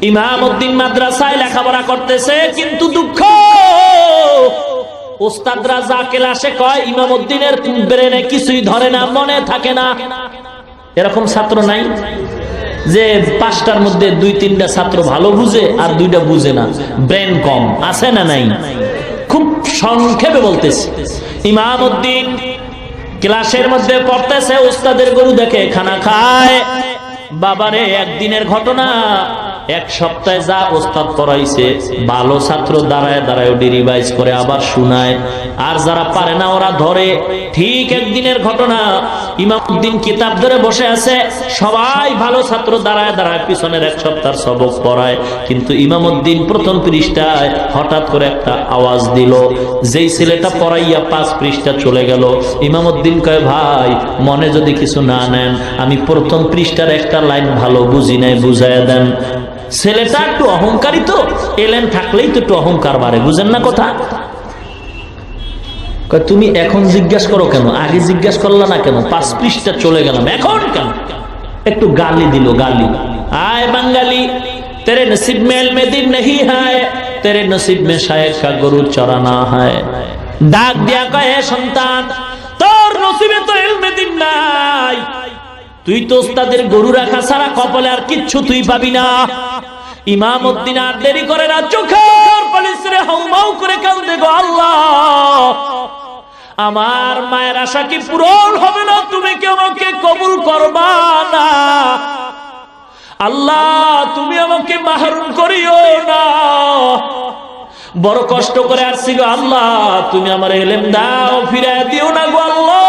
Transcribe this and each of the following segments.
ইমামউদ্দিন মাদ্রাসায় লেখাপড়া করতেছে, কিন্তু দুঃখ ওস্তাদরা যা ক্লাসে কয় ইমামউদ্দিনের ব্রেনে কিছুই ধরে না, মনে থাকে না। এরকম ছাত্র নাই যে 5টার মধ্যে 2-3টা ছাত্র ভালো বুঝে আর 2টা বুঝে না, ব্রেন কম আছে না নাই? খুব সংক্ষেপে বলতেছি, ইমামউদ্দিন ক্লাসের মধ্যে পড়তেছে, ওস্তাদের গরু দেখে খানা খায়। বাবারে, একদিনের ঘটনা, এক সপ্তাহে যা ওস্তাদ পড়াইছে ভালো ছাত্র দাঁড়ায় দাঁড়ায় রিভাইজ করে আবার শোনায়, আর যারা পারে না ওরা ধরে। ঠিক একদিনের ঘটনা, ইমামউদ্দিন কিতাব ধরে বসে আছে, সবাই ভালো ছাত্র দাঁড়ায় দাঁড়ায় পিছনের এক সপ্তাহের সবক পড়ায়, কিন্তু ইমামউদ্দিন প্রথম পৃষ্ঠায় হঠাৎ করে একটা আওয়াজ দিল। যেই ছেলেটা পড়াইয়া 5 পৃষ্ঠা চলে গেল, ইমামউদ্দিন কয়, ভাই মনে যদি কিছু না নেন, আমি প্রথম পৃষ্ঠার একটা লাইন ভালো বুঝি নাই, বুঝাইয়া দেন। ছেলেটা একটু অহংকারী, তো এলেন থাকলেই তো একটু অহংকার বাড়ে, বুঝেন না কথা? তুমি এখন জিজ্ঞাসা করো কেন, আগে জিজ্ঞাসা করলা না কেন? 5 পৃষ্ঠা চলে গেলাম, এখন কেন? একটু গালি দিল, গালি। আয় বাঙালি, তেরে নসিব में इल्म दीन नहीं है, तेरे नसीब में शायद का गरु चराना है। ডাক দিয়া কয়, হে সন্তান, তোর নসিবে তো ইলমে দিন নাই, তুই তো ওস্তাদের গরু রাখা ছাড়া কপালে আর কিচ্ছু তুই পাবি না। ইমামউদ্দিন আর দেরি করে না, চোখের পানি ছেড়ে হাউমাউ করে কাঁদে, গো আল্লাহ, আমার মায়ের আশা কি পূরণ হবে না? তুমি কি আমাকে কবুল করবা না? আল্লাহ, তুমি আমাকে মাহরুম করিও না। বড় কষ্ট করে আসছি গো আল্লাহ, তুমি আমার ইলম দাও, ফিরায় দিও না গো আল্লাহ।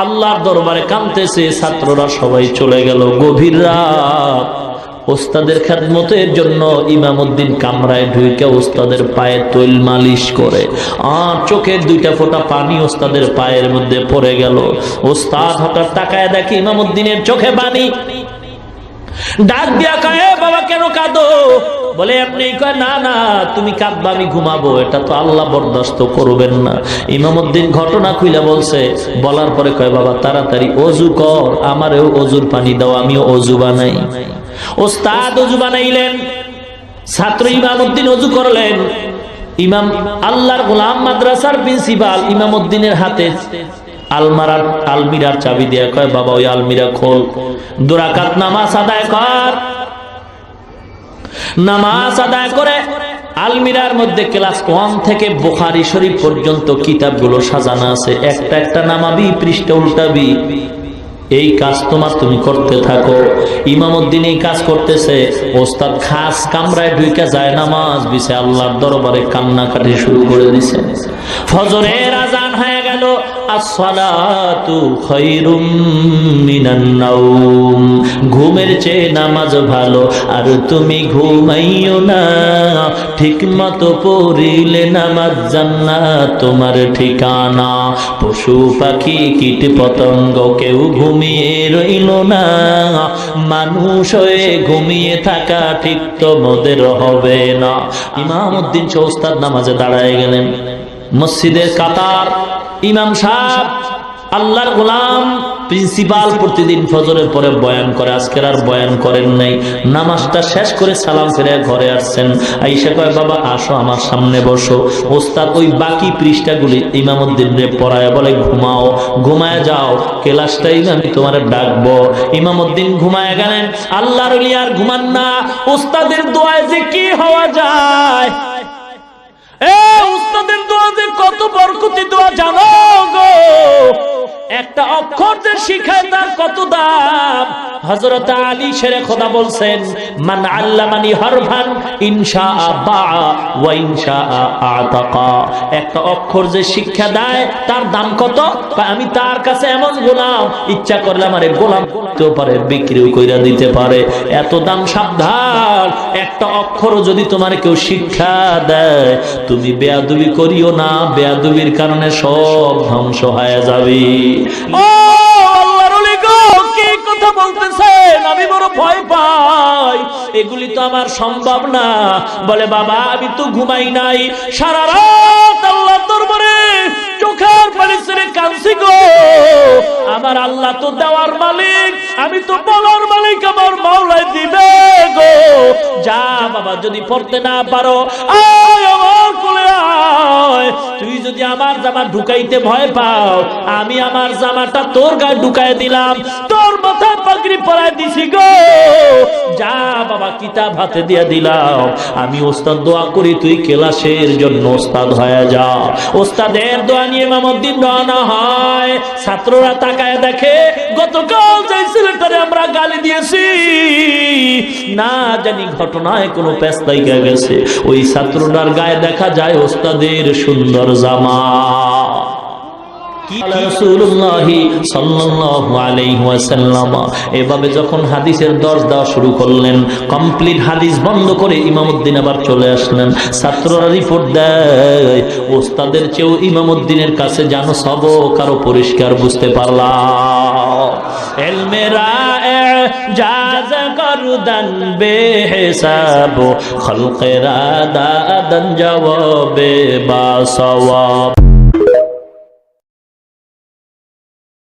আল্লাহর দরবারে কাঁদতেছে, ছাত্ররা সবাই চলে গেল। গভীর রাত, ওস্তাদের খেদমতের জন্য ইমামউদ্দিন কামরায় ঢুকে ওস্তাদের পায়ে তৈল মালিশ করে, আর চোখের 2টা ফোঁটা পানি ওস্তাদের পায়ের মধ্যে পড়ে গেল। ওস্তাদ হঠাৎ তাকায় দেখে ইমামউদ্দিনের চোখে পানি। ডাক দিয়া কয়, বাবা কেন কাঁদো? বলে আপনি কয়, না না তুমি কাঁদবা, আমি ঘুমাবো, এটা তো আল্লাহ বরদাস্ত করবেন না। ইমামউদ্দিন ঘটনা খুইলা বলছে, বলার পরে কয়, বাবা তাড়াতাড়ি অজু কর, আমারও অজুর পানি দাও, আমিও অজু বানাই। ওস্তাদ অজু বানাইলেন, ছাত্র ইমামউদ্দিন অজু করলেন। ইমাম আল্লাহর গোলাম মাদ্রাসার প্রিন্সিপাল ইমামউদ্দিনের হাতে আলমিরার চাবি দিয়া কয়, বাবা ওই আলমিরা খোল, 2 রাকাত নামাজ আদায় কর। নামাজ আদায় করে আলমিরার মধ্যে ক্লাস 1 থেকে বুখারী শরীফ পর্যন্ত কিতাবগুলো সাজানো আছে, একটা একটা নামাবি, পৃষ্ঠা উল্টাবি, এই কাজ তুমি করতে থাকো। ইমামউদ্দিন এই কাজ করতেছে, ওস্তাদ খাস কামরায় ঢুকে যায়, নামাজ বিছে আল্লাহর দরবারে কান্নাকাটি শুরু করে দিছে। ফজরের আজান হয়ে গেল, আসসালাতু খায়রুম মিনান নাওম, ঘুমের চেয়ে নামাজ ভালো, আর তুমি ঘুমাইও না, ঠিক মতো পড়িলে নামাজ জান্নাত তোমার ঠিকানা। পশু পাখি কীট পতঙ্গ কেউ ঘুমিয়ে রইল না, মানুষ হয়ে ঘুমিয়ে থাকা ঠিক তোমাদের হবে না। ইমামউদ্দিন ওস্তাদ নামাজে দাঁড়ায় গেলেন। মসজিদের কাতার, ইমাম সাহেব আল্লাহর গোলাম প্রিন্সিপাল প্রতিদিন ফজরের পরে বয়ান করে, আজকের আর বয়ান করেন নাই। নামাজটা শেষ করে সালাম ফিরে ঘরে আসছেন। আইসা কয়, বাবা আসো আমার সামনে বসো। ওস্তাদ ওই বাকি পৃষ্ঠাগুলি ইমামউদ্দিনকে পড়ায় বলে, ঘুমাও, ঘুমায় যাও, ক্লাসটাই আমি তোমার ডাকবো। ইমামউদ্দিন ঘুমায় গেলেন। আল্লাহর ওলি আর ঘুমান না। ওস্তাদের দোয়ায় যে কি হওয়া যায়, উস্তাদের দোয়া যে কত বরকতি দোয়া জানো গো। একটা অক্ষর যে শিখায় তার কত দাম। হযরত আলী শেরে খোদা বলছেন, মান আল্লামানি হরফান ইনশাআ বাআ ওয়া ইনশাআ আতাকা। একটা অক্ষর যে শিক্ষা দেয় তার দাম কত? আমি তার কাছে এমন গোলাম, ইচ্ছা করলে আমারে গোলাম করতে পারে, বিক্রিও কইরা দিতে পারে, এত দাম। সাবধান, একটা অক্ষর যদি তোমার কেউ শিক্ষা দেয়, তুমি বেয়াদবি করিও না, বেয়াদবির কারণে সব ধ্বংস হয়ে যাবে। ও আল্লাহর ওলি গো, কি কথা বলতেছেন? আমি বড় ভয় পাই, এগুলি তো আমার সম্ভব না। বলে, বাবা আমি তো ঘুমাই নাই, সারা রাত আল্লাহর দরবারে চোখের পানি ছেড়ে কাঁদছি গো। আমার আল্লাহ তো দেওয়ার মালিক, আমি তো বলার মালিক, আমার মাওলাই দিবে। যা বাবা, যদি পড়তে না পারো আয় আমার কোলে আয়। তুই যদি আমার জামা ঢুকাইতে ভয় পাও, আমি আমার জামাটা তোর গায়ে ঢুকাই দিলাম, তোর মাথায় পাগড়ি পরাই দিছি গো। যা বাবা, কিতাব হাতে দিয়ে দিলাম, আমি ওস্তাদ দোয়া করি তুই ক্লাসের জন্য ওস্তাদ হয়ে যা। ওস্তাদের দোয়া নিয়ে ইমামউদ্দিন রওনা হয়। ছাত্ররা তাকায় দেখে গতকাল যে ছেলেটারে আমরা গালি দিয়েছি, না জানি ঘটনায় কোনো পেস্তাই গেছে, ওই ছাত্রটার গায়ে দেখা যায় ওস্তাদের সুন্দর জামা। এভাবে যখন হাদিসের দর্শ দেওয়া শুরু করলেন, কমপ্লিট হাদিস বন্ধ করে ইমামউদ্দিন আবার চলে আসলেন। ছাত্ররা রিপোর্ট দেয় ওস্তাদের চেয়েও ইমামউদ্দিনের কাছে জানো সবক আরো পরিষ্কার বুঝতে পারলাম। এলমেরা জাজ করদান বেহিসাব, খলকেরা দাদান জবাবে বা সওয়াব।